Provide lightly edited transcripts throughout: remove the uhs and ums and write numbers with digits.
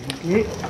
Ok.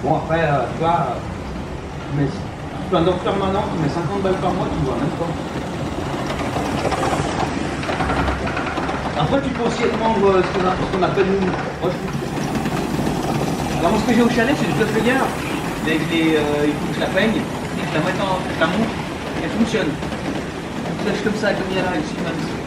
Bon, après, tu vois, mais si tu es un docteur maintenant qui met 50 balles par mois, tu vois même pas. Après, tu peux aussi être membre, ce qu'on appelle nous. Alors, moi, ce que j'ai au chalet, c'est du Duffelgar. Il faut que je la peigne, et que je la mette en, que je la monte, elle fonctionne. Je lâche comme ça, comme il y a là, ici, même.